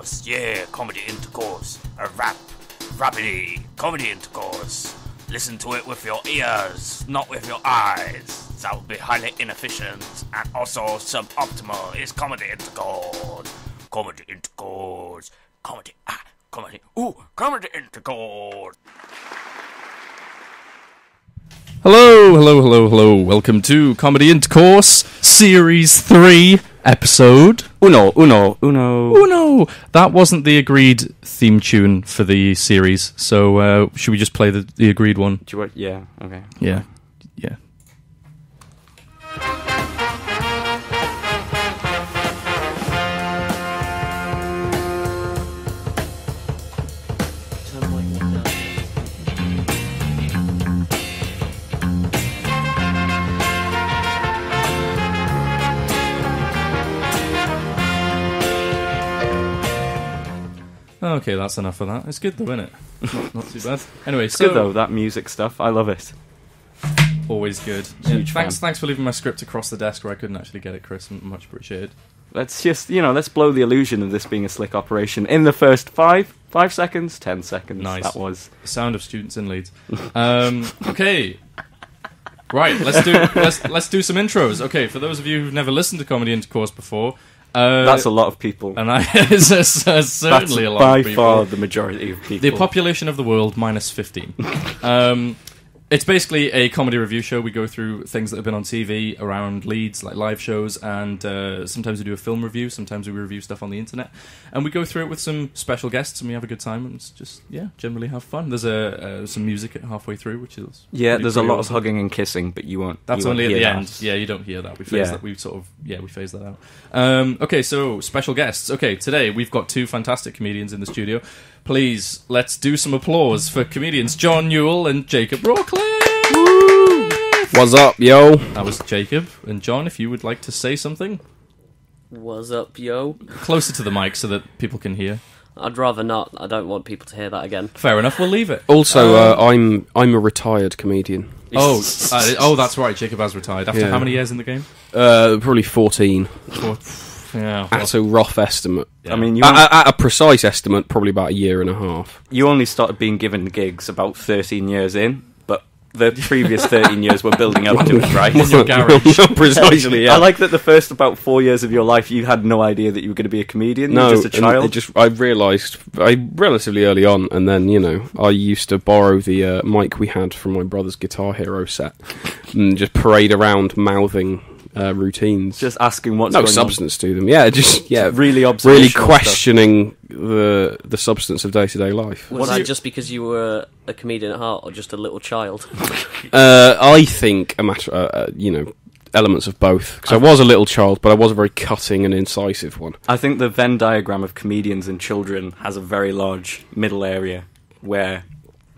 Intercourse. Yeah, comedy intercourse. A rapidity comedy intercourse. Listen to it with your ears, not with your eyes. That would be highly inefficient and also suboptimal. It's comedy intercourse. Comedy intercourse. Comedy intercourse. Hello. Welcome to Comedy Intercourse, Series 3, Episode... Uno. That wasn't the agreed theme tune for the series, so should we just play the agreed one? Do you want? Yeah, okay. Yeah. Okay, that's enough of that. It's good though, isn't it? Not too bad. Anyway, It's good though, that music stuff. I love it. Always good. Huge fan. Thanks for leaving my script across the desk where I couldn't actually get it, Chris. Much appreciated. Let's just, let's blow the illusion of this being a slick operation in the first 5 seconds, 10 seconds. Nice. That was The sound of students in Leeds. Okay. Right, let's do some intros. Okay, for those of you who've never listened to Comedy Intercourse before, that's a lot of people. and it's certainly a lot by of people. far the majority of people. The population of the world minus 15. It's basically a comedy review show. We go through things that have been on TV around Leeds, like live shows, and sometimes we do a film review, sometimes we review stuff on the internet, and we go through it with some special guests, and we have a good time, and it's just, generally have fun. There's some music halfway through, which is... there's a lot awesome. of hugging and kissing, but you won't. That's you only won't at the hear end. that. Yeah, you don't hear that. We phase that. We phase that out. Okay, so special guests. Okay, today we've got 2 fantastic comedians in the studio. Please, let's do some applause for comedians John Newell and Jacob Rawcliffe. What's up, yo? That was Jacob. And John, if you would like to say something. What's up, yo? Closer to the mic so that people can hear. I'd rather not. I don't want people to hear that again. Fair enough, we'll leave it. Also, I'm a retired comedian. That's right, Jacob has retired. After how many years in the game? Probably 14. Yeah. At a rough estimate. Yeah. I mean, At a precise estimate, probably about a year and a half. you only started being given gigs about 13 years in, but the previous 13 years were building up to it, right? In your garage. Precisely, yeah. I like that the first about 4 years of your life, you had no idea that you were going to be a comedian. No, you were just a child. I realised relatively early on, and then, I used to borrow the mic we had from my brother's Guitar Hero set and just parade around mouthing routines. Just asking what's no going substance to them. Yeah, just really really questioning the substance of day-to-day life. Was that just because you were a comedian at heart, or just a little child? I think a matter, elements of both. Because I was a little child, but I was a very cutting and incisive one. I think the Venn diagram of comedians and children has a very large middle area where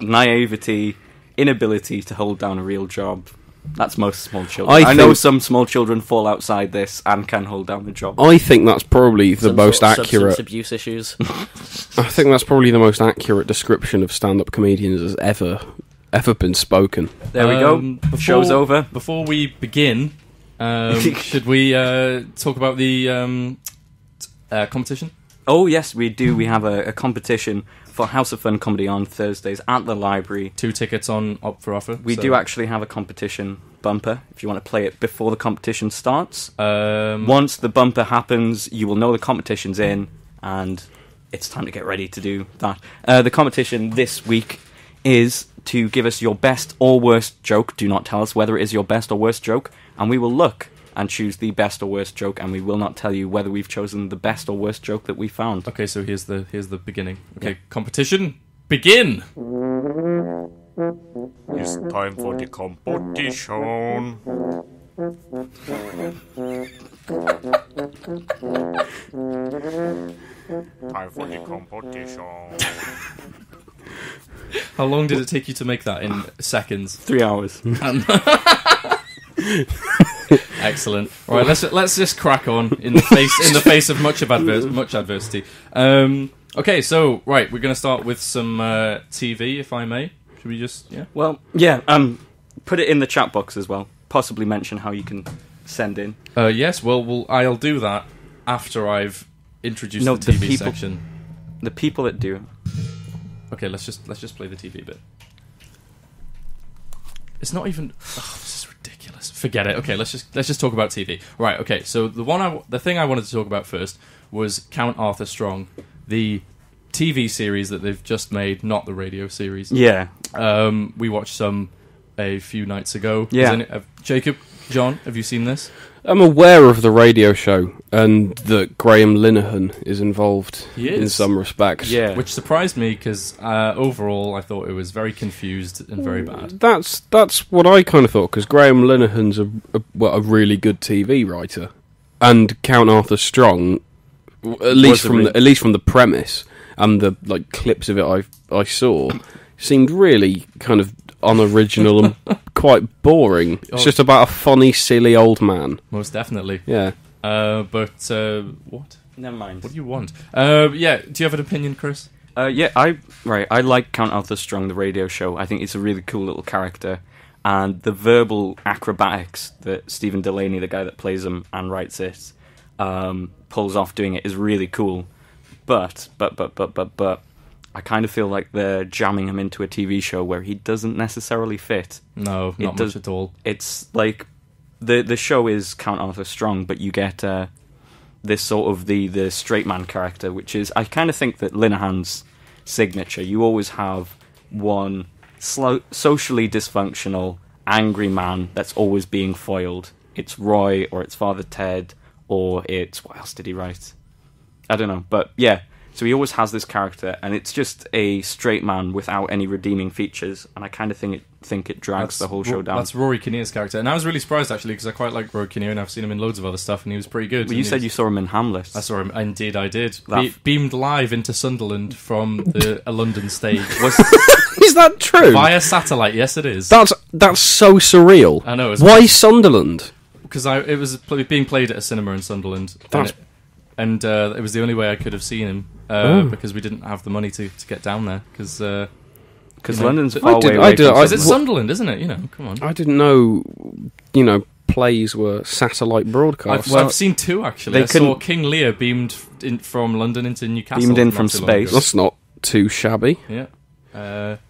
naivety, inability to hold down a real job. That's most small children. I know some small children fall outside this and can hold down the job. I think that's probably the most sort of accurate... substance abuse issues. I think that's probably the most accurate description of stand-up comedians has ever been spoken. There we go. Show's over. Before we begin, should we talk about the competition? Oh, yes, we do. We have a competition for House of Fun Comedy on Thursdays at the library. 2 tickets up for offer. We do actually have a competition bumper, if you want to play it before the competition starts. Once the bumper happens, you will know the competition's in, and it's time to get ready to do that. The competition this week is to give us your best or worst joke. Do not tell us whether it is your best or worst joke, and we will look and choose the best or worst joke, and we will not tell you whether we've chosen the best or worst joke that we found. Okay, so here's the beginning. Okay, Competition, begin! It's time for the competition. Time for the competition. How long did it take you to make that in seconds? 3 hours. Excellent. All right, let's just crack on in the face of much adversity. Okay, so right, we're going to start with some TV, if I may. Should we just Well, yeah. Put it in the chat box as well. Possibly mention how you can send in. Yes. Well, I'll do that after I've introduced the TV section. The people that do. Okay, let's just play the TV bit. It's not even. Oh, this is ridiculous. Forget it. Okay, let's just talk about TV. Right. Okay. So the thing I wanted to talk about first was Count Arthur Strong, the TV series that they've just made, not the radio series. Yeah. We watched some a few nights ago. Yeah. Jacob, John, have you seen this? I'm aware of the radio show and that Graham Linehan is involved in some respects. Yeah. Which surprised me because overall I thought it was very confused and very bad. That's what I kind of thought, because Graham Linehan's a really good TV writer, and Count Arthur Strong, at least from the premise and the clips of it I saw, seemed really kind of unoriginal and quite boring. It's just about a funny, silly old man. Most definitely. Yeah. But what? Never mind. What do you want? Yeah. Do you have an opinion, Chris? I like Count Arthur Strong, the radio show. I think it's a really cool little character, and the verbal acrobatics that Stephen Delaney, the guy that plays him and writes it, pulls off doing it is really cool. But I kind of feel like they're jamming him into a TV show where he doesn't necessarily fit. No, not much at all. It's like the show is Count Arthur Strong, but you get this sort of the straight man character, which is, I kind of think that Linehan's signature. You always have one socially dysfunctional, angry man that's always being foiled. It's Roy, or it's Father Ted, or it's... What else did he write? I don't know, but yeah. So he always has this character, and it's just a straight man without any redeeming features, and I kind of think it drags the whole show down. That's Rory Kinnear's character, and I was really surprised, actually, because I quite like Rory Kinnear, and I've seen him in loads of other stuff, and he was pretty good. Well, you said you saw him in Hamlet. I saw him, indeed I did. Beamed live into Sunderland from a London stage. Is that true? Via satellite, yes it is. That's so surreal. I know. Why Sunderland? Because it was being played at a cinema in Sunderland. And it was the only way I could have seen him, because we didn't have the money to get down there. Because London's far away. Because it's Sunderland, isn't it? Come on. I didn't know, plays were satellite broadcasts. I've seen two, actually. I saw King Lear beamed in from London into Newcastle. Beamed in from space. That's not too shabby. Yeah.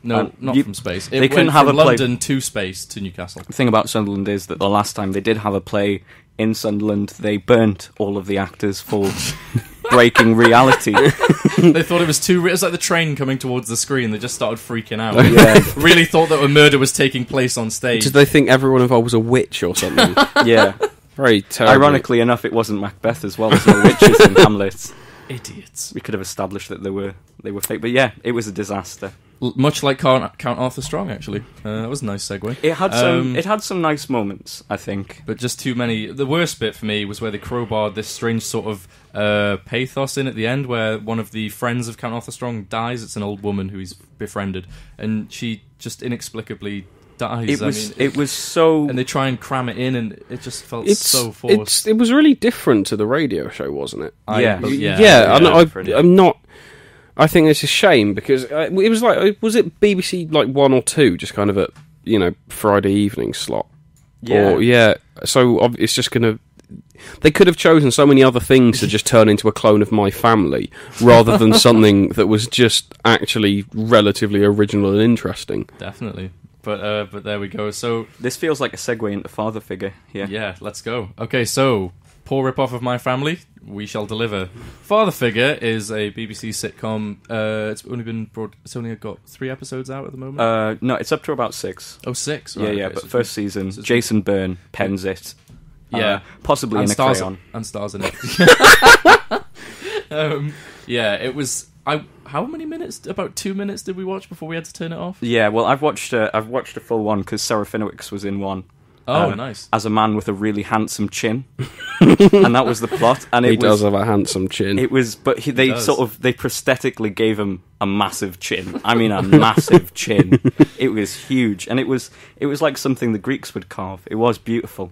Not from space. They couldn't have from a play. London to space to Newcastle. The thing about Sunderland is that the last time they did have a play in Sunderland, they burnt all of the actors for breaking reality. They thought it was too real. It was like the train coming towards the screen. They just started freaking out. Yeah. Really thought that a murder was taking place on stage. Did they think everyone involved was a witch or something? Yeah. Very terrible. Ironically enough, it wasn't Macbeth as well. There's no witches in Hamlet. Idiots. We could have established that they were fake. But yeah, it was a disaster. Much like Count Arthur Strong, actually. That was a nice segue. It had some nice moments, I think, but just too many. The worst bit for me was where they crowbarred this strange sort of pathos in at the end, where one of the friends of Count Arthur Strong dies. It's an old woman who he's befriended, and she just inexplicably dies. It was so, and they try and cram it in, and it just felt so forced. It was really different to the radio show, wasn't it? I'm not. I think it's a shame, because it was was it BBC 1 or 2, just kind of at Friday evening slot? Yeah. So it's just gonna. They could have chosen so many other things to just turn into a clone of My Family, rather than something that was just actually relatively original and interesting. Definitely. But there we go. So this feels like a segue into Father Figure. Yeah, let's go. Okay, so poor rip-off of My Family, we shall deliver. Father Figure is a BBC sitcom. It's only got 3 episodes out at the moment. No, it's up to about 6. Oh, 6. Right, yeah. Okay, but first season, Jason Byrne pens it. Yeah, possibly in a crayon, and stars in it. Yeah, it was. How many minutes? About 2 minutes did we watch before we had to turn it off? Yeah, well, I've watched a full one because Sarah Fenwick's was in one. Oh, nice. As a man with a really handsome chin, and that was the plot. And he does have a handsome chin. It was, but they prosthetically gave him a massive chin. I mean, a massive chin. It was huge, and it was like something the Greeks would carve. It was beautiful.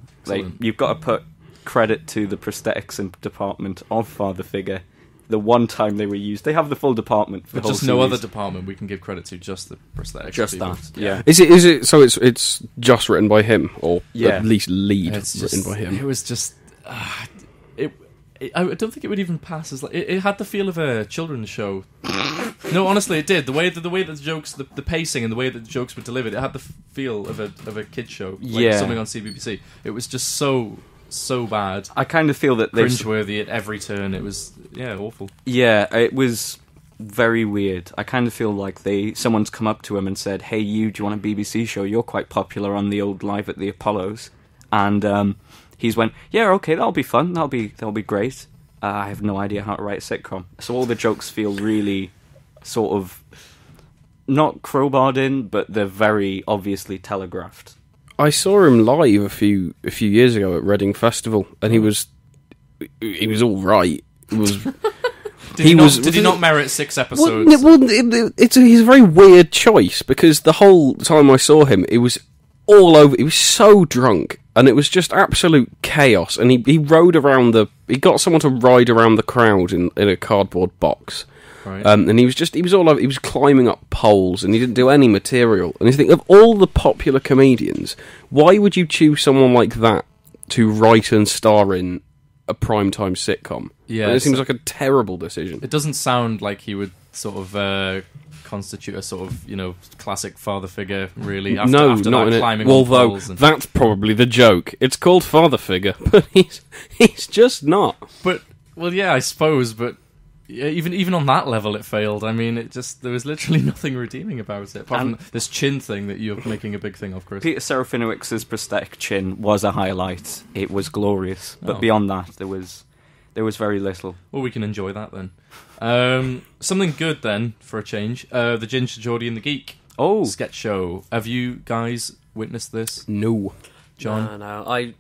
You've got to put credit to the prosthetics department of Father Figure. The one time they were used, they have the full department for the whole just no other department we can give credit to, just the prosthetics. Just people. that, yeah. Is it? So it's just written by him, or at least written by him. It was just, I don't think it would even pass as like it had the feel of a children's show. No, honestly, it did. The way that the jokes, the pacing, and the way that the jokes were delivered, it had the feel of a kids show, like something on CBBC. It was just so bad. I kind of feel that cringeworthy at every turn. It was awful. Yeah, it was very weird. I kind of feel like someone's come up to him and said, "Hey, do you want a BBC show? You're quite popular on the old Live at the Apollos," and he's went, "Yeah, okay, that'll be fun. That'll be great." I have no idea how to write a sitcom, so all the jokes feel really sort of not crowbarred in, but they're very obviously telegraphed. I saw him live a few years ago at Reading Festival, and he was all right. It was. Did he not merit 6 episodes? He's a very weird choice, because the whole time I saw him, it was all over. He was so drunk, and it was just absolute chaos. And he rode around he got someone to ride around the crowd in a cardboard box. Right. And he was all over. He was climbing up poles, and he didn't do any material. And you think, of all the popular comedians, why would you choose someone like that to write and star in a primetime sitcom? Yeah, it seems like a terrible decision. It doesn't sound like he would sort of constitute a sort of classic father figure, really. After not that in climbing it. on Although poles and... that's probably the joke. It's called father figure, but he's just not. But I suppose. But yeah, even on that level, it failed. I mean, there was literally nothing redeeming about it, apart from this chin thing that you're making a big thing of, Chris. Peter Serafinowicz' prosthetic chin was a highlight. It was glorious, but beyond that, there was very little. Well, we can enjoy that then. Something good then, for a change. The Ginger, Geordie and the Geek sketch show. Have you guys witnessed this? No. John? No.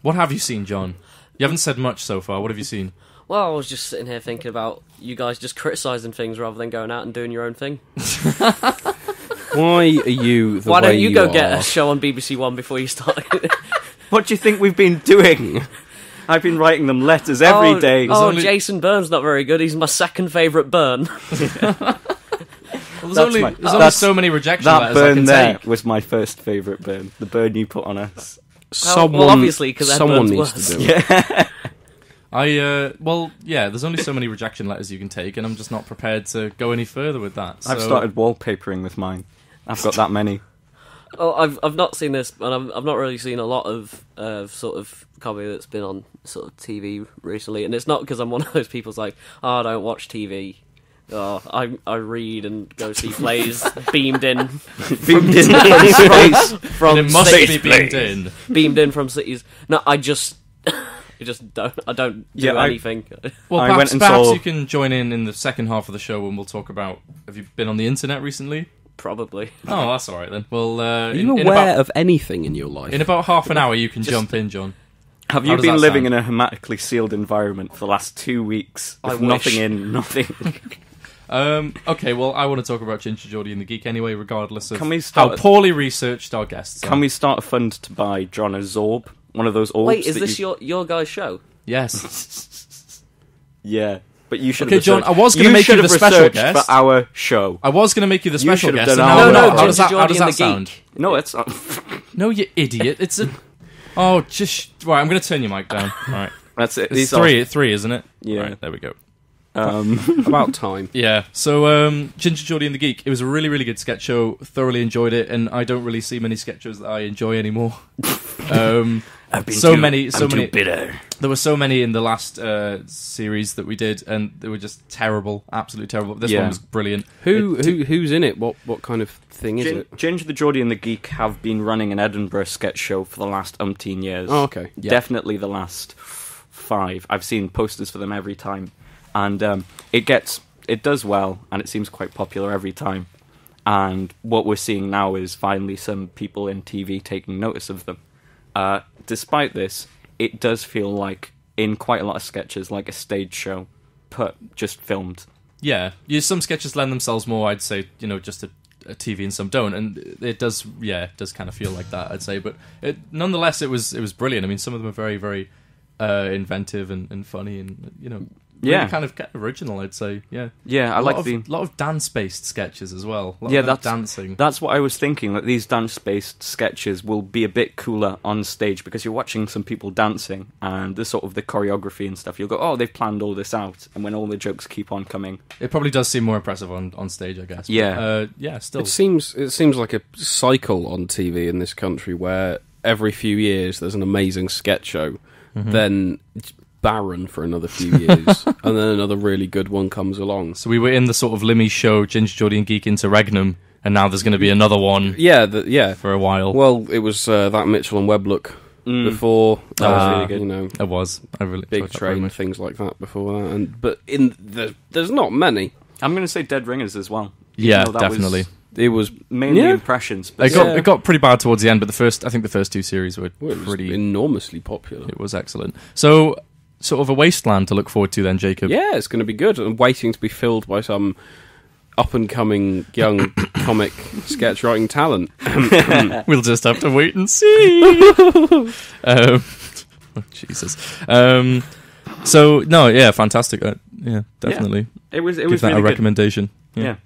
What have you seen, John? You haven't said much so far. What have you seen? Well, I was just sitting here thinking about you guys just criticising things rather than going out and doing your own thing. Why are you the Why way don't you go are? get a show on BBC One before you start? What do you think we've been doing? I've been writing them letters every day. Jason Byrne's not very good. He's my second favourite Byrne. Well, there's only so many rejection letters I can there take. was my first favourite Byrne. The Byrne you put on us. Well, obviously, because someone needs to do it. Yeah. There's only so many rejection letters you can take, and I'm just not prepared to go any further with that. I've started wallpapering with mine. I've got that many. Oh, I've not seen this, and I've not really seen a lot of sort of comedy that's been on sort of TV recently. And it's not because I'm one of those people who's like, I don't watch TV. I read and go see plays beamed in from it must be beamed in. Beamed in from cities. No, I just don't do anything. Well, perhaps you can join in the second half of the show when we'll talk about. Have you been on the internet recently? Probably. Oh, that's all right then. Well, are you aware of anything in your life? In about half an hour, you can jump in, John. Have you been living in a hermetically sealed environment for the last 2 weeks? With nothing in, nothing. Okay, well, I want to talk about Ginger, Geordie and the Geek anyway, regardless of how poorly researched our guests are. Can we start a fund to buy John a Zorb? One of those orbs. Wait, is this your guys' show? Yes. Yeah. But you should. Okay, John. I was going to make you the special guest for our show. I was going to make you the special guest. No. How does that sound? No, it's not. No, you idiot! It's a. Oh, just right. I'm going to turn your mic down. All right, that's it. It's three, isn't it? Yeah. Right, there we go. About time. Yeah. So, Ginger, Geordie and the Geek. It was a really, really good sketch show. Thoroughly enjoyed it, and I don't really see many sketch shows that I enjoy anymore. I've been so too many bitter. There were so many in the last series that we did, and they were just terrible, absolutely terrible. This one was brilliant. Who's in it? What kind of thing is it? Ginger, the Geordie and the Geek have been running an Edinburgh sketch show for the last umpteen years. Oh, okay. Yeah. Definitely the last 5. I've seen posters for them every time, and it does well, and it seems quite popular every time. And what we're seeing now is finally some people in TV taking notice of them. Despite this, it does feel like, in quite a lot of sketches, like a stage show, just filmed. Yeah, some sketches lend themselves more, I'd say, just a TV and some don't, and it does kind of feel like that, I'd say. But nonetheless, it was brilliant. I mean, some of them are very, very inventive and funny, and really kind of original, I'd say. Yeah, I like a lot of dance-based sketches as well. That's dancing. That's what I was thinking. That these dance-based sketches will be a bit cooler on stage because you're watching some people dancing and the sort of the choreography and stuff. You'll go, oh, they've planned all this out, and when all the jokes keep on coming, it probably does seem more impressive on stage, I guess. Yeah, but, still, it seems like a cycle on TV in this country where every few years there's an amazing sketch show, then it's barren for another few years, and then another really good one comes along. So we were in the sort of Limmy show, Ginger, Geordie and Geek Interregnum, and now there's going to be another one. For a while. Well, it was that Mitchell and Webb look before. That was really good. You know, it was. I really Big Train, things like that before that. But there's not many. I'm going to say Dead Ringers as well. Yeah, definitely. It was mainly impressions. But it got pretty bad towards the end, but I think the first two series were pretty enormously popular. It was excellent. So, sort of a wasteland to look forward to then, Jacob. Yeah, it's going to be good. I'm waiting to be filled by some up-and-coming young comic sketch writing talent. We'll just have to wait and see. Jesus. So, no, yeah, fantastic. Yeah, definitely. Yeah. It was Give that really a recommendation. Good. Yeah.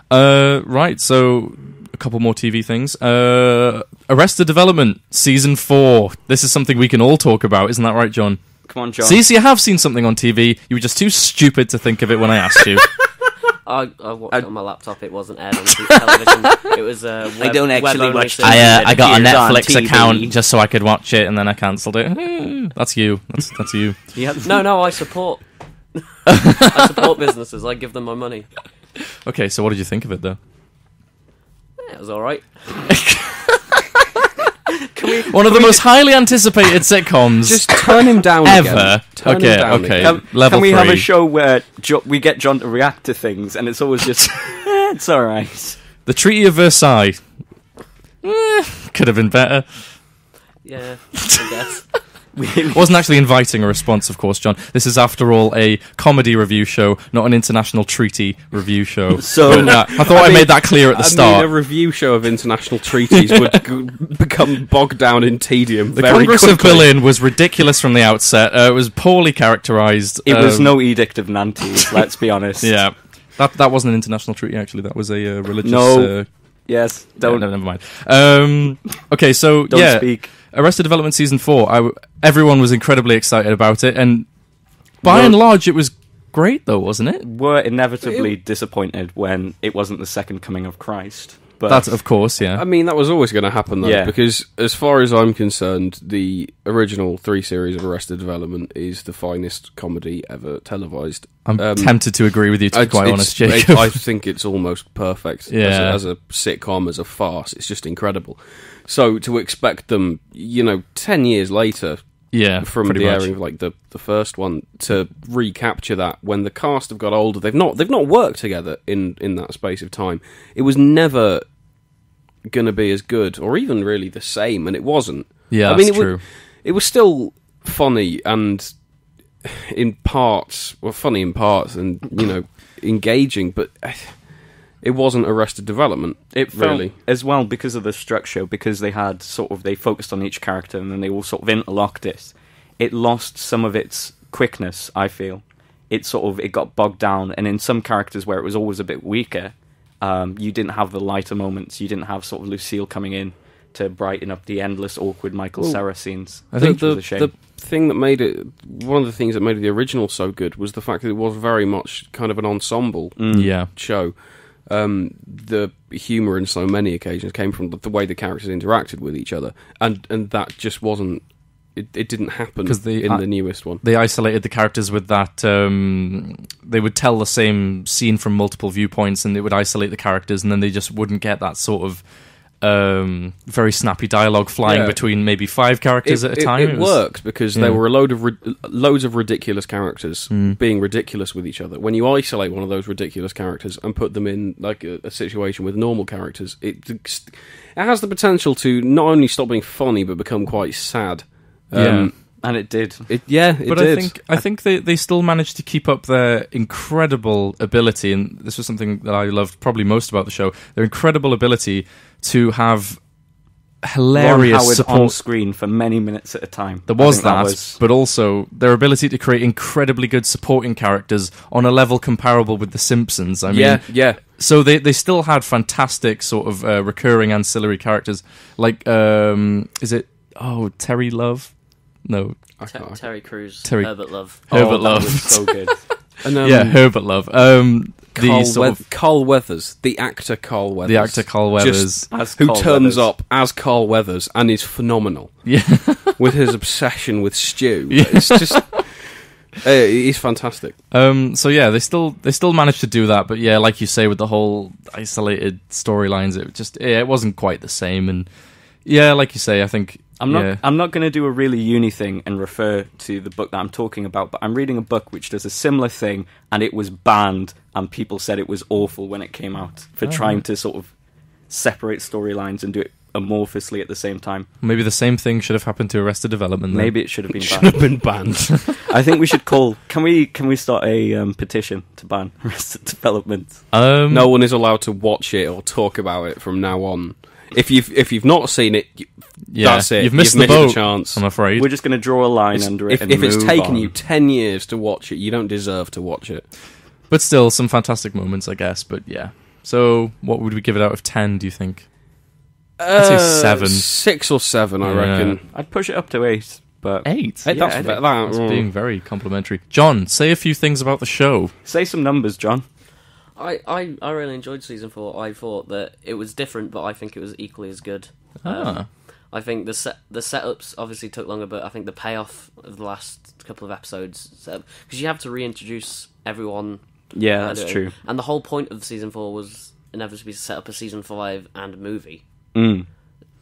Right, so a couple more TV things. Arrested Development, Season 4. This is something we can all talk about, isn't that right, John? Come on, John. See, you have seen something on TV. You were just too stupid to think of it when I asked you. I watched it on my laptop. It wasn't aired on television. It was. I don't actually watch. I got a Netflix account just so I could watch it, and then I cancelled it. That's you. That's you. No. I support. I support businesses. I give them my money. Okay, so what did you think of it, though? Yeah, it was all right. One of the most highly anticipated sitcoms. Just turn him down ever. Turn him down Okay. again. Level can we 3. have a show where we get John to react to things, and it's always just it's all right. The Treaty of Versailles. Could have been better. Yeah, I guess. Wasn't actually inviting a response, of course, John. This is, after all, a comedy review show, not an international treaty review show. So I thought I made that clear at the start. a review show of international treaties would become bogged down in tedium. The Congress of Berlin was ridiculous from the outset. It was poorly characterised. It was no Edict of Nantes, let's be honest. Yeah. That wasn't an international treaty, actually. That was a religious... No. Yes, don't... No, never mind. Okay, so, Don't speak. Arrested Development Season 4, everyone was incredibly excited about it, and by and large it was great, though, wasn't it? Were inevitably disappointed when it wasn't the second coming of Christ. But That's, of course, yeah. I mean, that was always going to happen, though, Yeah. because as far as I'm concerned, the original 3 series of Arrested Development is the finest comedy ever televised. I'm tempted to agree with you, to be quite honest, Jacob. I think it's almost perfect as a sitcom, as a farce. It's just incredible. So to expect them, 10 years later, from the airing of like the first one, to recapture that when the cast have got older, they've not worked together in that space of time. It was never going to be as good, or even really the same, and it wasn't. Yeah, that's true. It was still funny and in parts, funny in parts, and engaging, but it wasn't Arrested Development. It felt, really, as well, because of the structure, because they had they focused on each character and then they all sort of interlocked it. It lost some of its quickness, I feel. It got bogged down, and in some characters where it was always a bit weaker, you didn't have the lighter moments. You didn't have sort of Lucille coming in to brighten up the endless, awkward Michael Cera scenes. I think was a shame. the thing that made it, one of the things that made the original so good was the fact that it was very much kind of an ensemble show. The humour in so many occasions came from the way the characters interacted with each other, and that just wasn't. It didn't happen in the newest one. They isolated the characters with that. They would tell the same scene from multiple viewpoints, and they would isolate the characters, and then they just wouldn't get that sort of very snappy dialogue flying between maybe 5 characters at a time. It worked because there were loads of ridiculous characters being ridiculous with each other. When you isolate one of those ridiculous characters and put them in like a situation with normal characters, it has the potential to not only stop being funny but become quite sad. And it did. It did. I think they still managed to keep up their incredible ability, and this was something that I loved probably most about the show, their incredible ability to have hilarious Ron Howard support on screen for many minutes at a time. There was that, but also their ability to create incredibly good supporting characters on a level comparable with The Simpsons. I mean, yeah. So they still had fantastic sort of recurring ancillary characters, like is it Terry Love? No, Terry Crews, Terry- Herbert Love. Herbert that Love. was so good. And, Yeah, Herbert Love. Carl Weathers, the actor Carl Weathers. The actor Carl Weathers. Who turns up as Carl Weathers and is phenomenal. Yeah. With his obsession with stew. Yeah. It's just... he's fantastic. So yeah, they still managed to do that, but yeah, like you say, with the whole isolated storylines, it wasn't quite the same. And yeah, like you say, I think I'm not going to do a really uni thing and refer to the book that I'm talking about, but I'm reading a book which does a similar thing, and it was banned, and people said it was awful when it came out for trying to sort of separate storylines and do it amorphously at the same time. Maybe the same thing should have happened to Arrested Development. Then. Maybe it should have been Should banned. have been banned. I think we should call. Can we start a petition to ban Arrested Development? No one is allowed to watch it or talk about it from now on. If you've not seen it, that's it. You've missed the boat. chance. I'm afraid. We're just going to draw a line under it. If it's taken on. you 10 years to watch it, you don't deserve to watch it. But still, some fantastic moments, I guess. But yeah. So, what would we give it out of 10? Do you think? I'd say 7. 6 or 7, I Yeah. reckon. I'd push it up to 8, but 8. Hey, Yeah, that's Being very complimentary. John, say a few things about the show. say some numbers, John. I really enjoyed season 4. I thought that it was different, but I think it was equally as good. I think the setups obviously took longer, but I think the payoff of the last couple of episodes, because you have to reintroduce everyone. Yeah, that's true. And the whole point of season 4 was inevitably to set up a season 5 and a movie. Mm.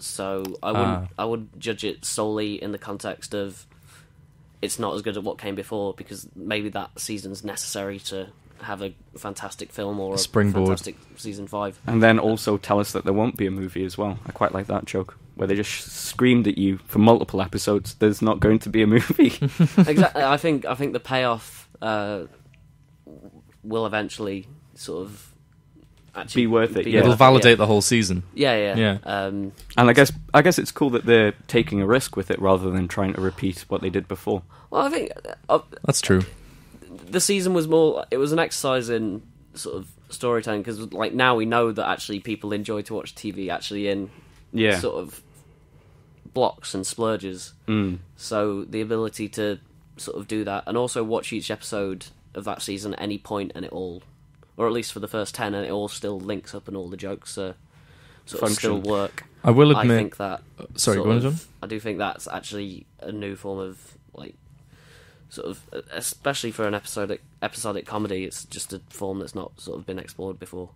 So I would judge it solely in the context of it's not as good as what came before, because maybe that season's necessary to have a fantastic film or a Springboard. fantastic season 5. And then also tell us that there won't be a movie as well. I quite like that joke, where they just screamed at you for multiple episodes, there's not going to be a movie. Exactly. I think the payoff will eventually sort of actually Be worth it, yeah. It'll validate the whole season. Yeah. Yeah. And I guess it's cool that they're taking a risk with it rather than trying to repeat what they did before. Well, I think That's true. the season was more. It was an exercise in sort of storytelling, because like now we know that actually people enjoy to watch TV actually in sort of blocks and splurges. Mm. So the ability to sort of do that, and also watch each episode of that season at any point, and it all, or at least for the first 10, and it all still links up, and all the jokes sort of still work. I will admit. I think that. Sorry, sort go on, of- John. I do think that's actually a new form of like, sort of, especially for an episodic comedy. It's just a form that's not sort of been explored before.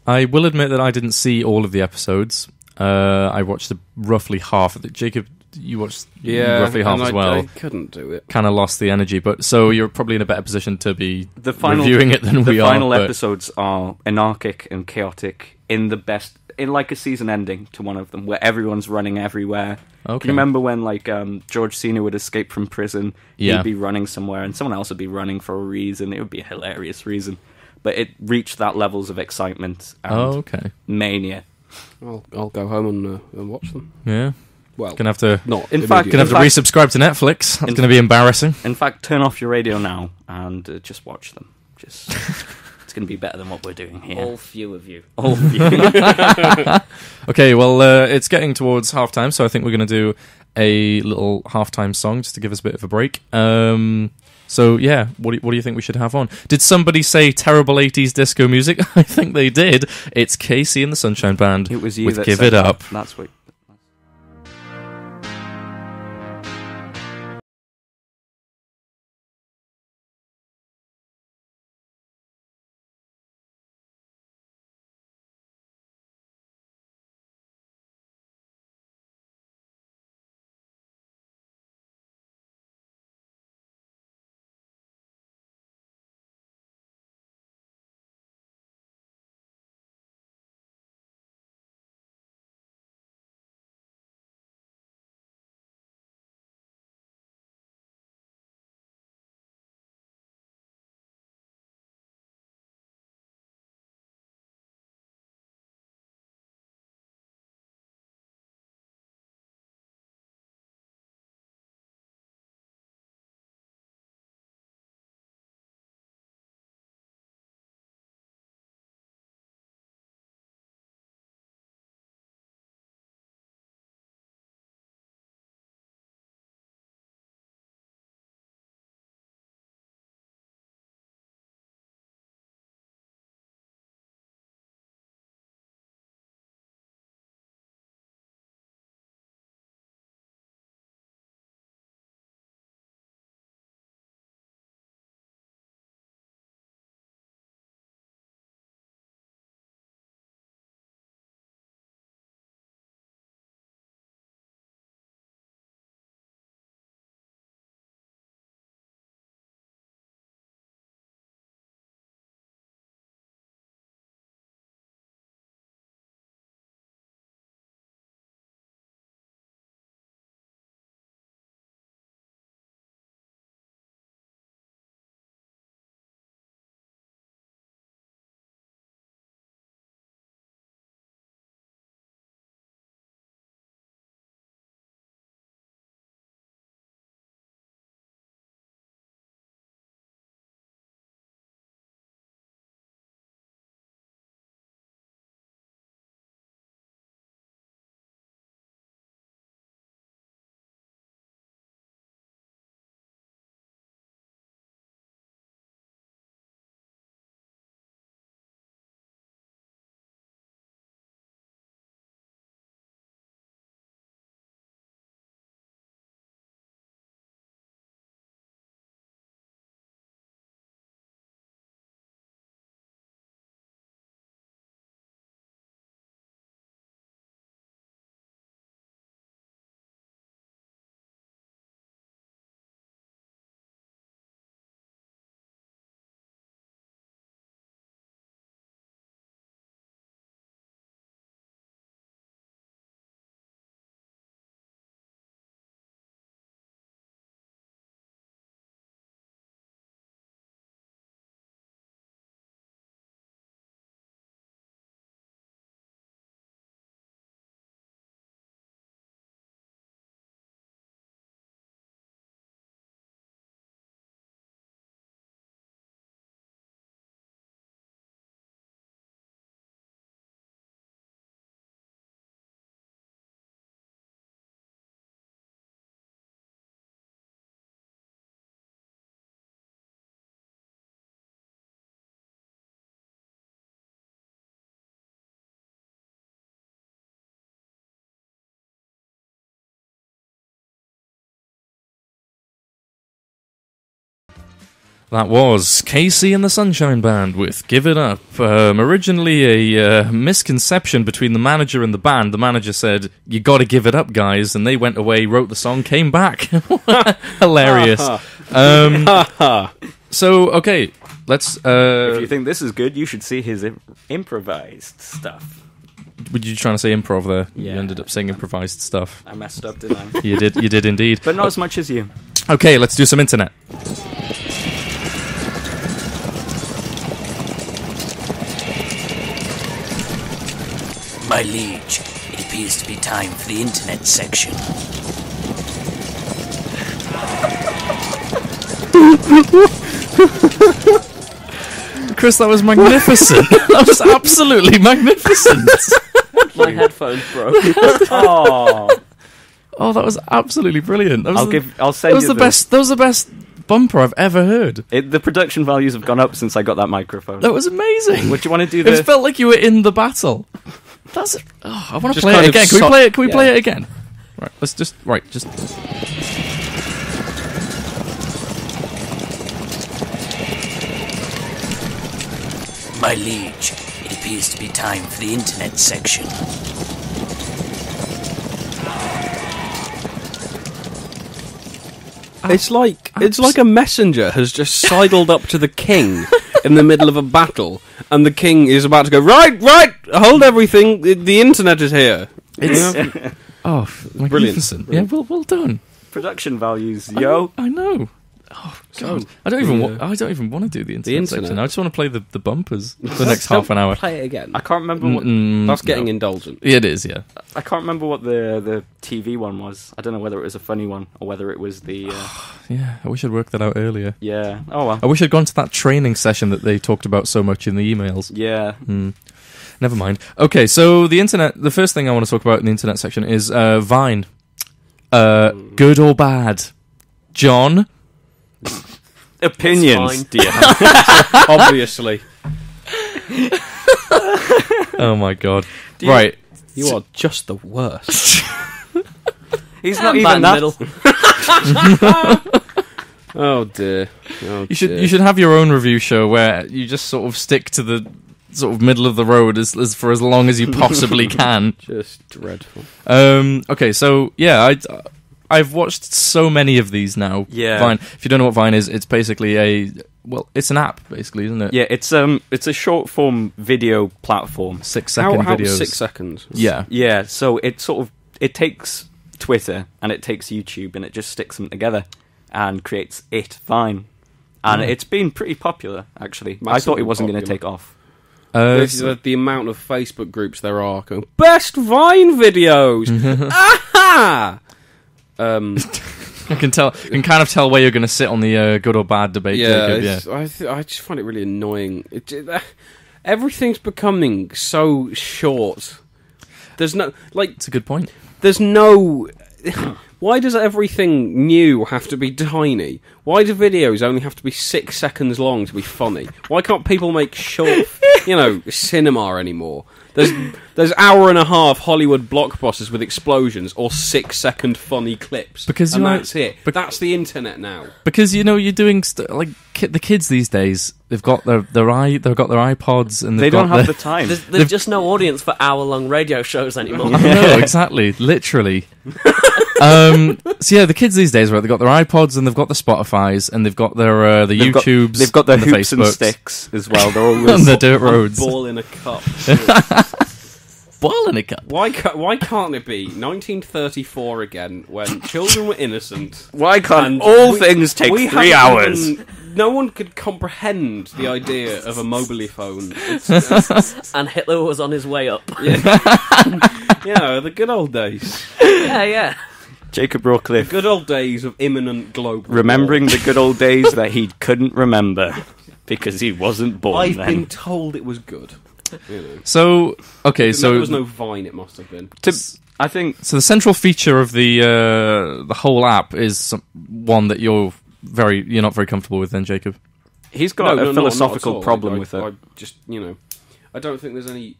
I will admit that I didn't see all of the episodes. I watched roughly half of it. Jacob, you watched roughly half as well. I couldn't do it. Kind of lost the energy, but so you're probably in a better position to be Reviewing it than we The are. final but- episodes are anarchic and chaotic in like a season ending to one of them, where everyone's running everywhere. Okay. Can you remember when like George Cena would escape from prison? Yeah. He'd be running somewhere, and someone else would be running for a reason. It would be a hilarious reason, but it reached that levels of excitement and okay. mania. I'll go home and watch them. Yeah. Well, Gonna have to. not In fact- Gonna have to resubscribe to Netflix. That's gonna be embarrassing. In fact, turn off your radio now and just watch them. Just it's going to be better than what we're doing here. All few of you. All of you. Okay, well, it's getting towards halftime, so I think we're going to do a little halftime song just to give us a bit of a break. So, yeah, what do you think we should have on? Did somebody say terrible 80s disco music? I think they did. It's Casey and the Sunshine Band It was you with that Give said It that. Up. That's what. That was Casey and the Sunshine Band with Give It Up. Originally a misconception between the manager and the band. The manager said, "You gotta give it up, guys," and they went away, wrote the song, came back. Hilarious. So, okay, let's... if you think this is good, you should see his improvised stuff. Were you trying to say improv there? Yeah. You ended up saying improvised stuff. I messed up, didn't I? You did indeed. But not as much as you. Okay, let's do some internet. My liege, it appears to be time for the internet section. Chris, that was magnificent. That was absolutely magnificent. My headphones broke. Oh, that was absolutely brilliant. That was I'll send you the best. That was the best bumper I've ever heard. The production values have gone up since I got that microphone. That was amazing. Would you want to do It felt like you were in the battle. That's. Oh, I want to Just play kind it of again. Can we play it? Can we play yeah. it again? Right. Let's just. Right. Just. My liege, it appears to be time for the internet section. It's like a messenger has just sidled up to the king in the middle of a battle, and the king is about to go, right, hold everything, the internet is here. It's. Oh, magnificent! Yeah, well done. Production values, yo. I know. Oh God! So, I don't even want to do the internet section. internet. I just want to play the bumpers for the next half an hour. Play it again. I can't remember what That's getting indulgent. Yeah, it is. Yeah. I can't remember what the TV one was. I don't know whether it was a funny one or whether it was the Yeah. I wish I'd worked that out earlier. yeah. Oh well. I wish I'd gone to that training session that they talked about so much in the emails. Yeah. Never mind. Okay, so the internet. The first thing I want to talk about in the internet section is Vine. Good or bad? John? Opinions. That's Obviously. Oh my God. Right. You are just the worst. He's not even that. middle. Oh dear. You should have your own review show where you just sort of stick to the sort of middle of the road as for as long as you possibly can. Just dreadful. Okay, so yeah, I've watched so many of these now. Yeah. Vine. If you don't know what Vine is, it's basically it's an app, basically, isn't it? Yeah, it's a short form video platform. 6-second How videos. 6 seconds? Yeah. Yeah, so it takes Twitter and it takes YouTube and it just sticks them together and creates Vine. And it's been pretty popular, actually. I thought it wasn't going to take off. The amount of Facebook groups there are going, best Vine videos! Aha! I can kind of tell where you're going to sit on the good or bad debate. Yeah, Jacob, I just find it really annoying. Everything's becoming so short. There's no it's a good point. There's no. Why does everything new have to be tiny? Why do videos only have to be 6 seconds long to be funny? Why can't people make short, cinema anymore? There's hour and a half Hollywood blockbusters with explosions or 6 second funny clips. That's it. That's the internet now. Because you're doing the kids these days. They've got their iPods and They don't have the time. There's just no audience for hour-long radio shows anymore. No, exactly, literally. So yeah, the kids these days, right? They've got their iPods and they've got the Spotifys and they've got their YouTubes. They've got their and hoops the and Facebooks. sticks as well. They're always on the dirt roads. Ball in a cup. Ball in a cup. Why can't it be 1934 again when children were innocent? Why can't and all things take 3 hours? No one could comprehend the idea of a mobile phone. And Hitler was on his way up. Yeah, the good old days. Yeah. Jacob Rawcliffe. Good old days of imminent global Remembering war. the good old days that he couldn't remember because he wasn't born I've then. been told it was good. So okay, If there was no Vine, it must have been. I think so. The central feature of the whole app is one that you're not very comfortable with, then, Jacob. he's got a philosophical not at all. problem with it. I just, I don't think there's any.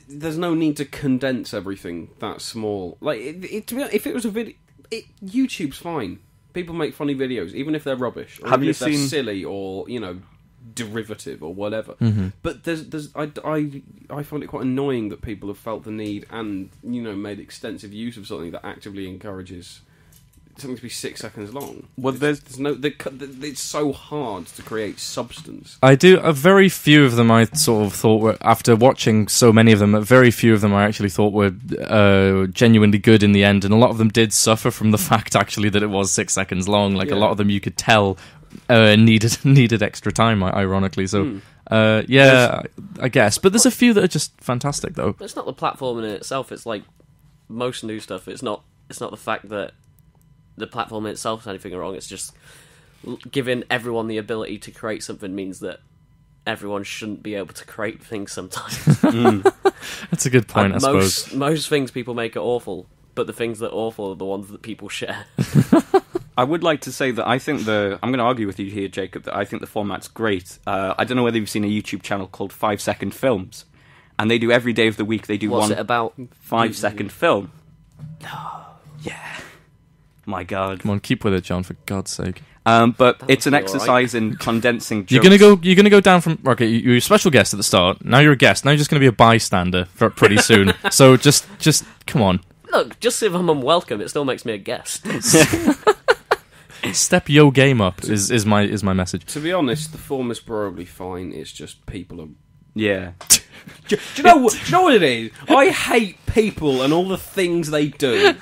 There's no need to condense everything that small. Like, if it was a video, YouTube's fine. People make funny videos, even if they're rubbish, or Have even you if they're seen- silly or derivative or whatever. But I find it quite annoying that people have felt the need and made extensive use of something that actively encourages something to be 6 seconds long. Well, it's so hard to create substance. I do. A very few of them I sort of thought were, after watching so many of them, very few of them I actually thought were genuinely good in the end, and a lot of them did suffer from the fact actually that it was 6 seconds long. Like a lot of them you could tell needed extra time, ironically. So I guess. But there's a few that are just fantastic though. It's not the platform in itself. It's like most new stuff. It's not the fact that the platform in itself is anything wrong. It's just giving everyone the ability to create something means that everyone shouldn't be able to create things sometimes. That's a good point, I suppose. Most things people make are awful, but the things that are awful are the ones that people share. I would like to say that I think I'm going to argue with you here, Jacob, that I think the format's great. I don't know whether you've seen a YouTube channel called 5 Second Films, and they do every day of the week, they do What's one it about? 5-second film. Yeah. My God. Come on, keep with it, John, for God's sake. But it's an must be exercise in condensing jokes. You're gonna go down from you're a special guest at the start. Now you're a guest. Now you're just gonna be a bystander for pretty soon. So just come on. Look, just if I'm unwelcome, it still makes me a guest. Step your game up is my message. To be honest, the form is probably fine. It's just people are. Yeah. Do you know what it is? I hate people and all the things they do.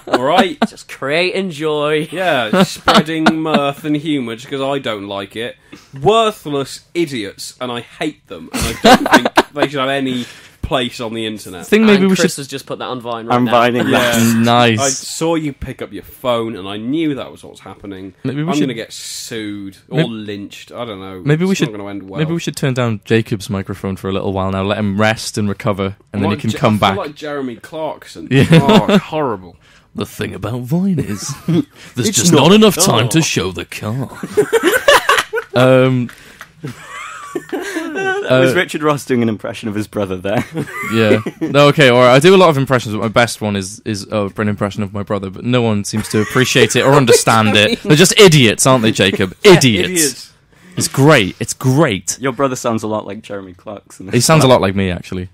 Alright? Just create and joy. Yeah, spreading mirth and humour just because I don't like it. Worthless idiots, and I hate them. And I don't think they should have any place on the internet. Chris has just put that on Vine right now. I'm vining that. Yeah. Nice. I saw you pick up your phone, and I knew that was what was happening. Maybe we I'm should- going to get sued or lynched. I don't know. Maybe we It's should. not going to end well. Maybe we should turn down Jacob's microphone for a little while now. Let him rest and recover, and then he can come I back. feel like Jeremy Clarkson. Yeah. Oh, it's horrible. The thing about Vine is there's It's just not not enough a time car. to show the car. That was Richard Ross doing an impression of his brother there. Yeah. No, okay, alright. I do a lot of impressions, but my best one is an impression of my brother, but no one seems to appreciate it or understand it. They're just idiots, aren't they, Jacob? Idiots. It's great. It's great. Your brother sounds a lot like Jeremy Clarkson. He sounds a lot like me, actually.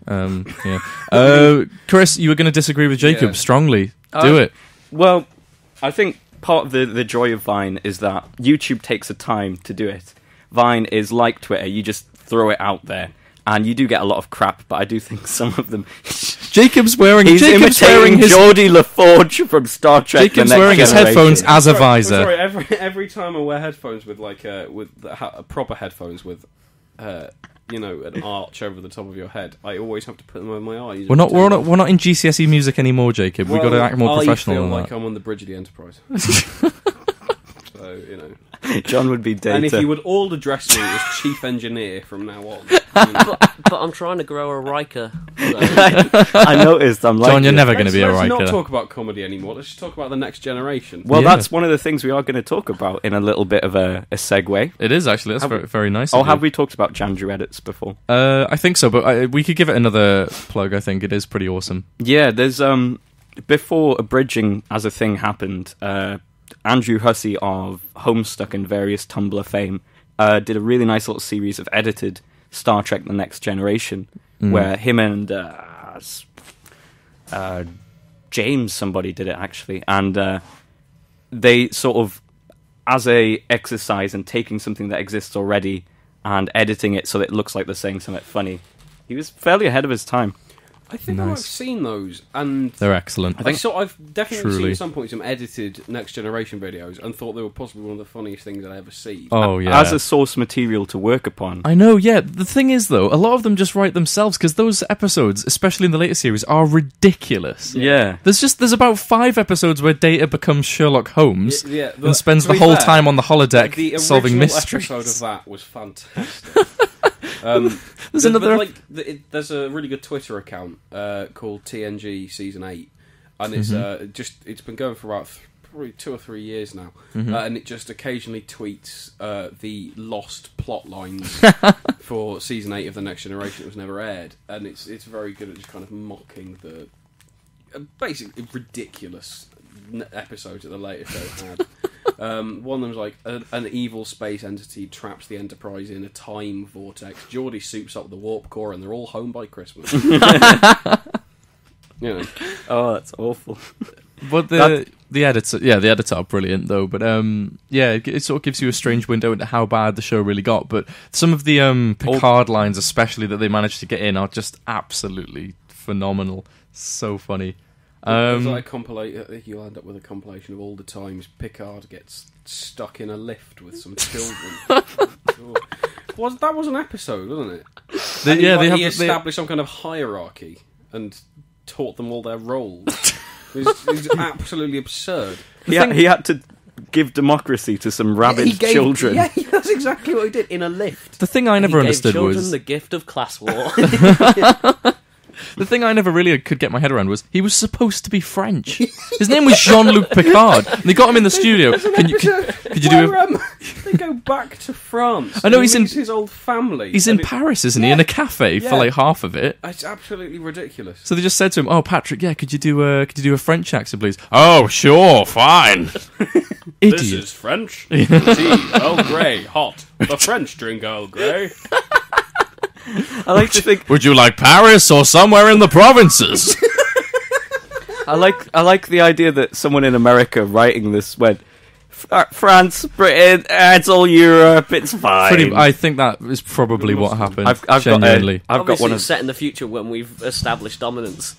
Chris, you were going to disagree with Jacob Yeah. strongly. Do it. Well, I think part of the joy of Vine is that YouTube takes the time to do it. Vine is like Twitter, you just throw it out there. And you do get a lot of crap, but I do think some of them... Jacob's wearing He's imitating his Geordie LaForge from Star Trek. Jacob's The Next wearing his Generation. headphones as a I'm visor. sorry, every time I wear headphones with proper headphones with an arch over the top of your head, I always have to put them over my eyes. We're not in GCSE music anymore, Jacob. We've got to act more professional I feel than like that. I'm on the bridge of the Enterprise. So, John would be Data. And if you would all address me as chief engineer from now on. But I'm trying to grow a Riker. So. I noticed. I'm like, John, you're never going to be a Let's not Riker. talk about comedy anymore. Let's just talk about the next generation. Well, Yeah. that's one of the things we are going to talk about in a little bit of a segue. It is, actually. That's very nice. Oh, of have you. we talked about Jandrew edits before? I think so, but we could give it another plug. I think it is pretty awesome. Yeah, there's before abridging as a thing happened, Andrew Hussey of Homestuck and various Tumblr fame did a really nice little series of edited Star Trek: The Next Generation, where him and James, somebody did it actually, and they sort of, as a exercise in taking something that exists already and editing it so that it looks like they're saying something funny. He was fairly ahead of his time. I think Nice. I've seen those, and They're excellent. I've definitely Truly. seen at some point some edited Next Generation videos and thought they were possibly one of the funniest things I'd ever seen. Oh, yeah. As a source material to work upon. I know, yeah. The thing is, though, a lot of them just write themselves because those episodes, especially in the later series, are ridiculous. Yeah. There's about 5 episodes where Data becomes Sherlock Holmes and spends to the be whole fair, time on the holodeck the solving original mysteries. episode of that was fantastic. There's another. There's a really good Twitter account called TNG Season 8, and it's it's been going for about probably 2 or 3 years now, and it just occasionally tweets the lost plot lines for Season 8 of The Next Generation that was never aired, and it's very good at just kind of mocking the basically ridiculous episodes that the later show had. One of them's like an evil space entity traps the Enterprise in a time vortex. Geordie soups up the warp core, and they're all home by Christmas. Oh, that's awful. But the editor are brilliant though. But it sort of gives you a strange window into how bad the show really got. But some of the Picard lines, especially that they managed to get in, are just absolutely phenomenal. So funny. It's like you'll end up with a compilation of all the times Picard gets stuck in a lift with some children. That was an episode, wasn't it? He established some kind of hierarchy and taught them all their roles. It's absolutely absurd. He had to give democracy to some rabid children. Yeah, that's exactly what he did in a lift. The thing I never understood was was the gift of class war. The thing I never really could get my head around was he was supposed to be French. His name was Jean-Luc Picard. And they got him in the studio. Could you do they go back to France. I know he's in his old family. He's in Paris, isn't he? In a cafe for like half of it. It's absolutely ridiculous. So they just said to him, "Oh, Patrick, could you do a French accent, please?" "Oh, sure, fine." Idiot. This is French. Tea, Earl Grey, hot. The French drink Earl Grey. I like to think. Would you like Paris or somewhere in the provinces? I like the idea that someone in America writing this went, France, Britain, it's all Europe, it's fine. I think that is probably what happened. I've genuinely. got one set in the future when we've established dominance.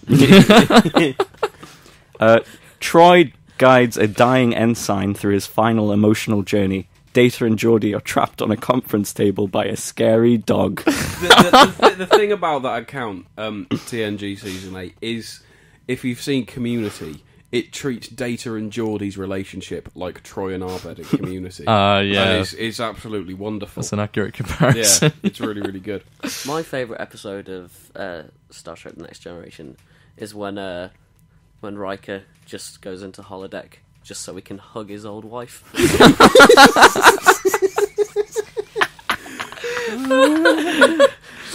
Troy guides a dying ensign through his final emotional journey. Data and Geordie are trapped on a conference table by a scary dog. The thing about that account, TNG Season 8, is if you've seen Community, it treats Data and Geordie's relationship like Troy and Abed in Community. Yeah. And it's absolutely wonderful. That's an accurate comparison. Yeah, it's really, really good. My favourite episode of Star Trek The Next Generation is when Riker just goes into holodeck just so he can hug his old wife.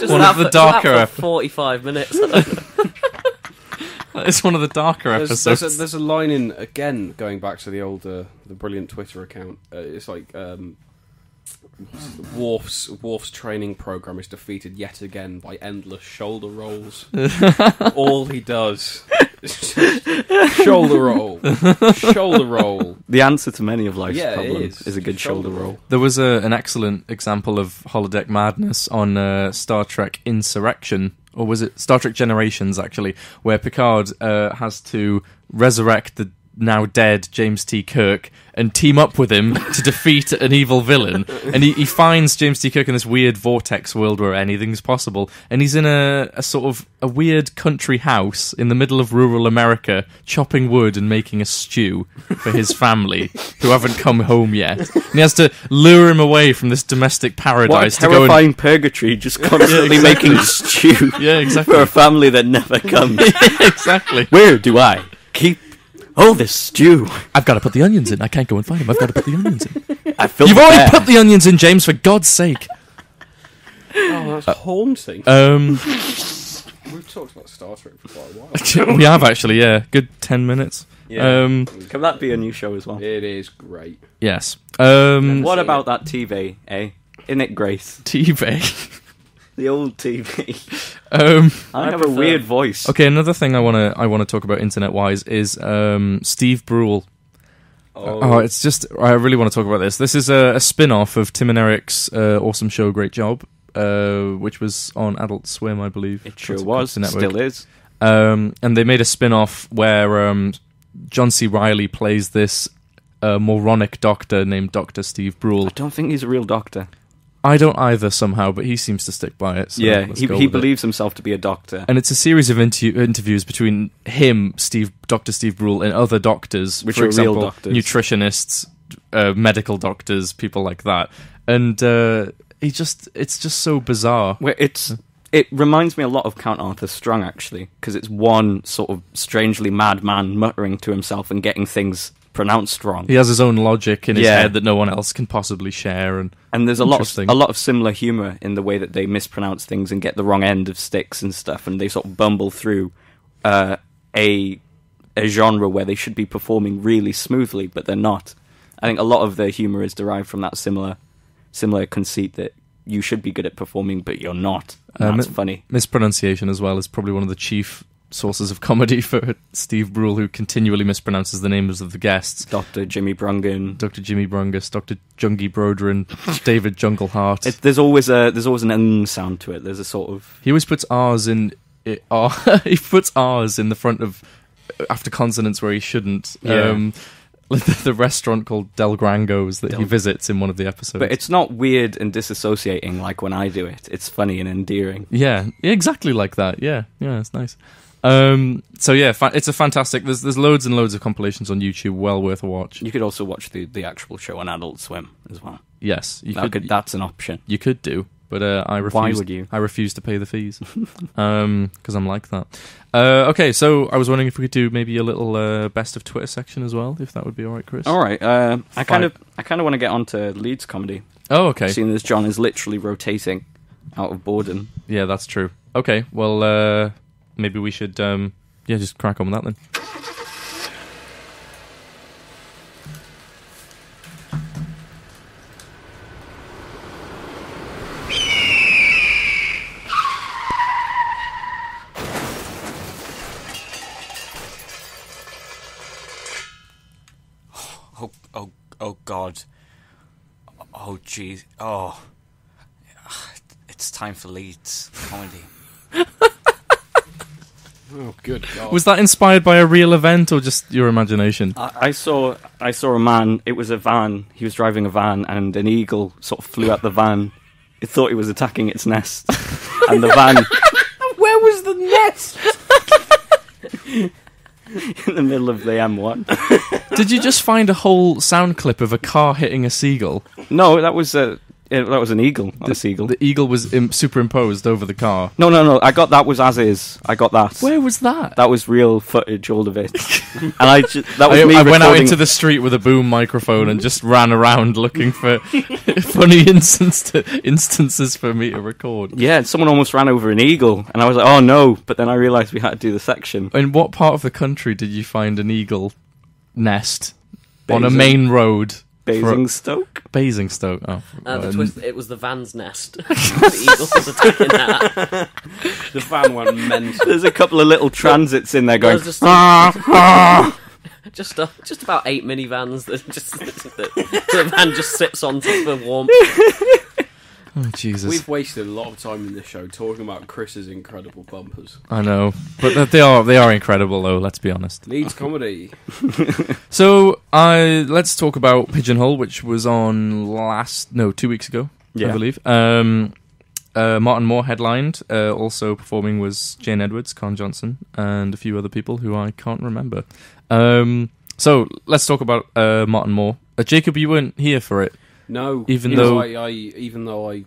One of the darker 45 minutes. It's one of the darker episodes. There's a line in, again, going back to the old, the brilliant Twitter account. It's like Worf's training program is defeated yet again by endless shoulder rolls. All he does is shoulder roll. The answer to many of life's problems is a good shoulder roll. There was an excellent example of holodeck madness on Star Trek Insurrection, or was it Star Trek Generations, actually, where Picard has to resurrect the now dead James T. Kirk and team up with him to defeat an evil villain. And he finds James T. Kirk in this weird vortex world where anything's possible. And he's in a sort of a weird country house in the middle of rural America, chopping wood and making a stew for his family, who haven't come home yet. And he has to lure him away from this domestic paradise. What a terrifying purgatory, just constantly making stew for a family that never comes. Exactly. Where do I keep all this stew? I've got to put the onions in. I can't go and find them. I've got to put the onions in. You've already put the onions in, James, for God's sake. Oh, that's haunting. We've talked about Star Trek for quite a while. We have, actually, yeah. Good 10 minutes. Yeah. Can that be a new show as well? It is great. Yes. What about that TV, eh? Isn't it Grace? TV. The old TV. I have a weird voice. Okay, another thing I want to talk about internet-wise is Steve Brule. It's just, I really want to talk about this. This is a spin-off of Tim and Eric's awesome show, Great Job, which was on Adult Swim, I believe. It sure was. Still is. And they made a spin-off where John C. Reilly plays this moronic doctor named Dr. Steve Brule. I don't think he's a real doctor. I don't either somehow, but he seems to stick by it. So yeah, he believes himself to be a doctor. And it's a series of interviews between him, Dr. Steve Brule, and other doctors, which for are example, real doctors. Nutritionists, medical doctors, people like that. And it's just so bizarre. Well, it reminds me a lot of Count Arthur Strong, actually, because it's one sort of strangely mad man muttering to himself and getting things pronounced wrong. He has his own logic in his head that no one else can possibly share, and there's a lot of similar humour in the way that they mispronounce things and get the wrong end of sticks and stuff, and they sort of bumble through a genre where they should be performing really smoothly, but they're not. I think a lot of the humour is derived from that similar conceit that you should be good at performing, but you're not. And that's funny. Mispronunciation as well is probably one of the chief sources of comedy for Steve Brule, who continually mispronounces the names of the guests. Dr. Jimmy Brungan. Dr. Jimmy Brungus, Dr. Jungie Brodrin, David Junglehart. There's always an sound to it. There's a sort of... He always puts R's in... he puts R's in the front of... after consonants where he shouldn't. Yeah. The restaurant called Del Grango's that he visits in one of the episodes. But it's not weird and disassociating like when I do it. It's funny and endearing. Yeah, exactly like that. Yeah, it's nice. So yeah, it's a fantastic. There's loads and loads of compilations on YouTube. Well worth a watch. You could also watch the actual show on Adult Swim as well. Yes, that's an option. You could do, but I refuse. Why would you? I refuse to pay the fees because I'm like that. Okay, so I was wondering if we could do maybe a little best of Twitter section as well, if that would be all right, Chris. All right. I kind of want to get onto Leeds comedy. Oh, okay. Seeing as John is literally rotating out of boredom. Yeah, that's true. Okay, well, maybe we should just crack on with that then. Oh God. Oh jeez. Oh. It's time for Leeds comedy. Oh, good God. Was that inspired by a real event or just your imagination? I saw a man. It was a van. He was driving a van, and an eagle sort of flew at the van. It thought it was attacking its nest, and the van. Where was the nest? In the middle of the M1. Did you just find a whole sound clip of a car hitting a seagull? No, that was an eagle, not a seagull. The eagle was superimposed over the car. No. I got that was as is. I got that. Where was that? That was real footage, all of it. And I went out into the street with a boom microphone and just ran around looking for funny instances for me to record. Yeah, someone almost ran over an eagle, and I was like, oh no, but then I realised we had to do the section. In what part of the country did you find an eagle nest? On a main road? Basingstoke? Basingstoke, oh. The twist, it was the van's nest. The eagle was attacking that. The van went mental. There's a couple of little transits in there going... Just about 8 minivans that the van just sits on for warmth. Oh, Jesus. We've wasted a lot of time in this show talking about Chris's incredible bumpers. I know, but they are incredible though, let's be honest. Leeds comedy. So, let's talk about Pigeonhole, which was on 2 weeks ago, I believe. Martin Moore headlined. Also performing was Jane Edwards, Colin Johnson, and a few other people who I can't remember. So, let's talk about Martin Moore. Jacob, you weren't here for it. No, even though I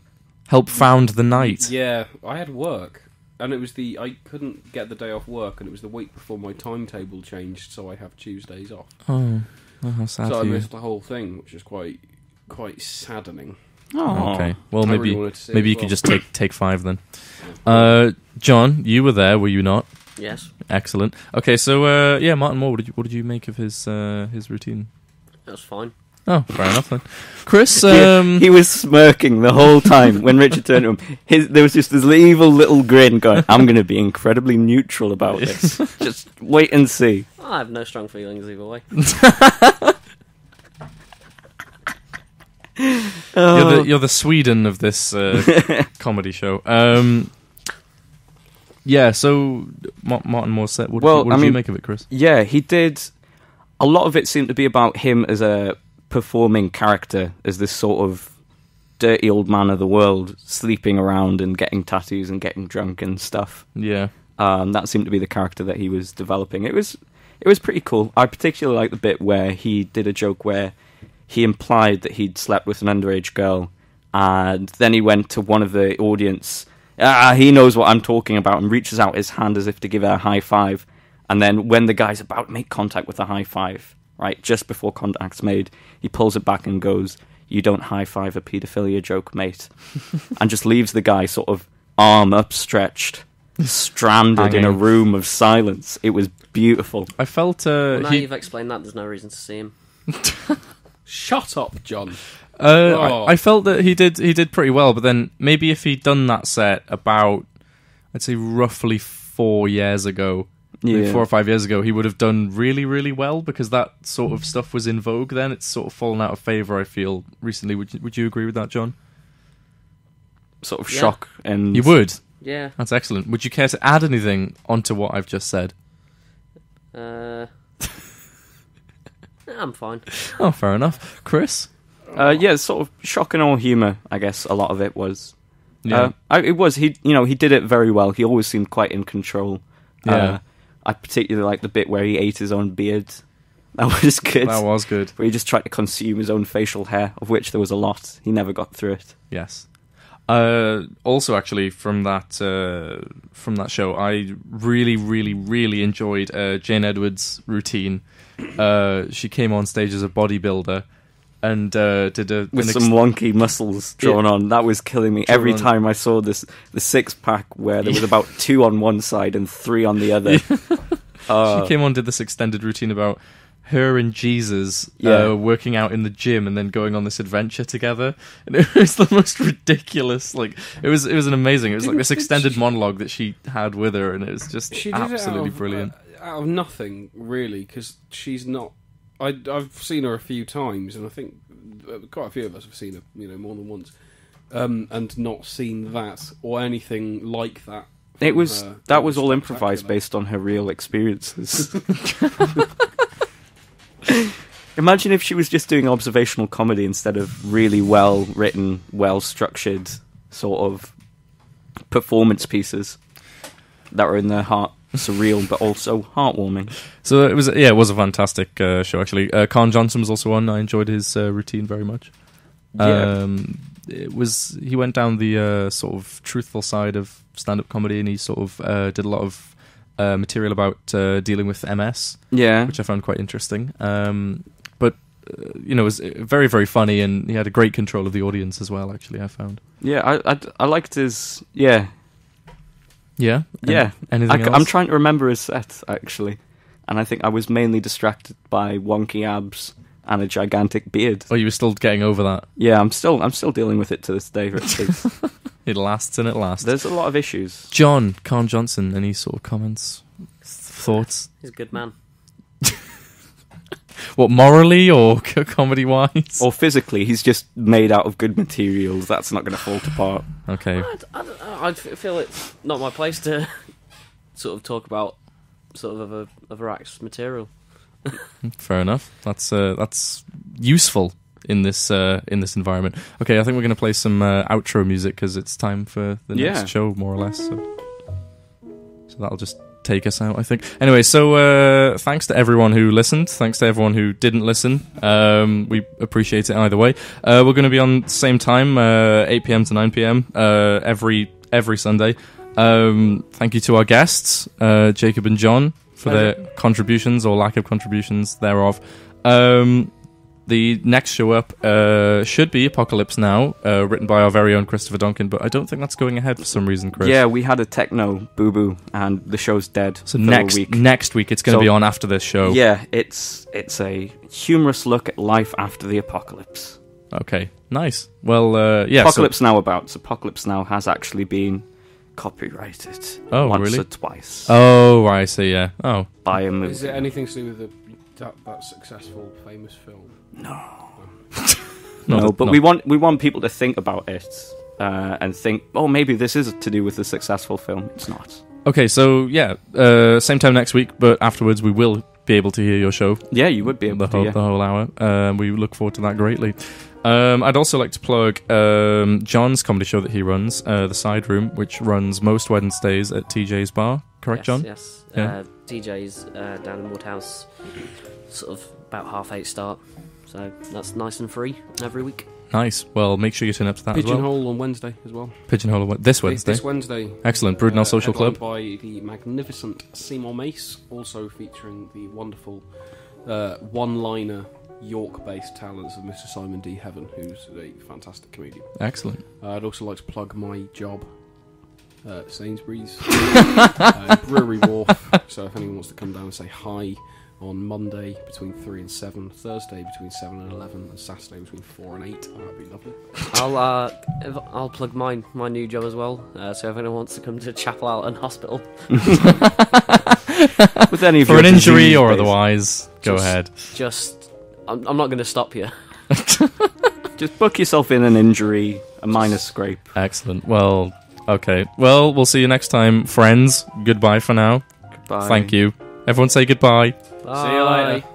helped found the night. Yeah, I had work, and it was I couldn't get the day off work, and it was the week before my timetable changed, so I have Tuesdays off. Oh how sad. So I for you. missed the whole thing, which is quite saddening. Oh, okay. Well, maybe you could just take 5 then. Yeah. John, you were there, were you not? Yes. Excellent. Okay, so Martin Moore. What did you make of his routine? That was fine. Oh, fair enough then. Chris, he was smirking the whole time when Richard turned to him. There was just this evil little grin going, I'm going to be incredibly neutral about this. Just wait and see. I have no strong feelings either way. You're the Sweden of this comedy show. So Martin Moore said, what did you make of it, Chris? Yeah, he did. A lot of it seemed to be about him as a performing character, as this sort of dirty old man of the world, sleeping around and getting tattoos and getting drunk and stuff. Yeah. That seemed to be the character that he was developing. It was pretty cool. I particularly like the bit where he did a joke where he implied that he'd slept with an underage girl, and then he went to one of the audience. He knows what I'm talking about, and reaches out his hand as if to give her a high five. And then when the guy's about to make contact with a high five, right, just before contact's made, he pulls it back and goes, "You don't high five a paedophilia joke, mate." And just leaves the guy sort of arm upstretched, stranded in a room of silence. It was beautiful. I felt... now you've explained that, there's no reason to see him. Shut up, John. I felt that he did pretty well, but then maybe if he'd done that set about, I'd say roughly 4 years ago, maybe 4 or 5 years ago, he would have done really, really well, because that sort of stuff was in vogue then. It's sort of fallen out of favour, I feel, recently. Would you agree with that, John? Sort of shock and... You would? Yeah. That's excellent. Would you care to add anything onto what I've just said? I'm fine. Oh, fair enough. Chris? Sort of shock and all humour, I guess a lot of it was. Yeah. It was. He did it very well. He always seemed quite in control. Yeah. I particularly liked the bit where he ate his own beard. That was good. That was good. Where he just tried to consume his own facial hair, of which there was a lot. He never got through it. Yes. Also, actually, from that show, I really, really, really enjoyed Jane Edwards' routine. She came on stage as a bodybuilder and did with some wonky muscles drawn on. That was killing me every time I saw the 6-pack where there was about 2 on one side and 3 on the other. She came on, did this extended routine about her and Jesus working out in the gym and then going on this adventure together, and it was the most ridiculous. Like it was an amazing. It was like this extended monologue that she had with her, and it was just absolutely brilliant. Out of nothing, really, because she's not. I've seen her a few times, and I think quite a few of us have seen her, more than once, and not seen that or anything like that. It was all improvised based on her real experiences. Imagine if she was just doing observational comedy instead of really well written, well structured sort of performance pieces that were in their heart surreal but also heartwarming. So it was a fantastic show actually. Colin Johnson was also on. I enjoyed his routine very much. He went down the sort of truthful side of stand-up comedy, and he sort of did a lot of material about dealing with MS, which I found quite interesting. But it was very, very funny, and he had a great control of the audience as well. Actually, I found. Yeah, I liked his. Anything else? I'm trying to remember his set actually, and I think I was mainly distracted by wonky abs and a gigantic beard. Oh, you were still getting over that? Yeah, I'm still dealing with it to this day. It lasts and it lasts. There's a lot of issues. John, Colin Johnson, any sort of comments, thoughts? He's a good man. What, morally or comedy-wise? Or physically, he's just made out of good materials. That's not going to fall apart. Okay. I feel it's not my place to sort of talk about sort of other acts' material. Fair enough. That's useful in this environment. Okay, I think we're going to play some outro music because it's time for the next show, more or less. So that'll just take us out, I think. Anyway, so thanks to everyone who listened. Thanks to everyone who didn't listen. We appreciate it either way. We're going to be on the same time, 8 p.m. to 9 p.m. Every Sunday. Thank you to our guests, Jacob and John, for their contributions or lack of contributions thereof. The next show up should be Apocalypse Now, written by our very own Christopher Duncan, but I don't think that's going ahead for some reason, Chris. Yeah, we had a techno boo-boo, and the show's dead. So next week it's going to be on after this show. Yeah, it's a humorous look at life after the apocalypse. Okay, nice. Well, yeah. Apocalypse Now has actually been copyrighted once or twice. Oh, I see, yeah. Oh. By a movie. Is it anything to do with that successful, famous film? No, but we want people to think about it and think, oh, maybe this is to do with the successful film. It's not. Okay, so yeah, same time next week, but afterwards we will be able to hear your show. Yeah, you would be able to hear the whole hour. We look forward to that greatly. I'd also like to plug John's comedy show that he runs, The Side Room, which runs most Wednesdays at TJ's Bar. Correct, John? Yes. Yeah. TJ's down in Woodhouse, sort of about 8:30 start. So that's nice and free every week. Nice. Well, make sure you turn up to that as well. Pigeonhole on Wednesday as well. Pigeonhole this Wednesday? This Wednesday. Excellent. Brudenell Social Club. By the magnificent Seymour Mace, also featuring the wonderful one-liner York-based talents of Mr. Simon D. Heaven, who's a fantastic comedian. Excellent. I'd also like to plug my job at Sainsbury's, Brewery Wharf. So if anyone wants to come down and say hi on Monday between 3 and 7, Thursday between 7 and 11, and Saturday between 4 and 8. Oh, that'd be lovely. I'll plug my new job as well. So if anyone wants to come to Chapel Alton Hospital, with any of for your an injury disease or base. otherwise, go ahead. I'm not going to stop you. Just book yourself in an injury, a minor scrape. Excellent. Well, okay. Well, we'll see you next time, friends. Goodbye for now. Goodbye. Thank you. Everyone say goodbye. Bye. See you later.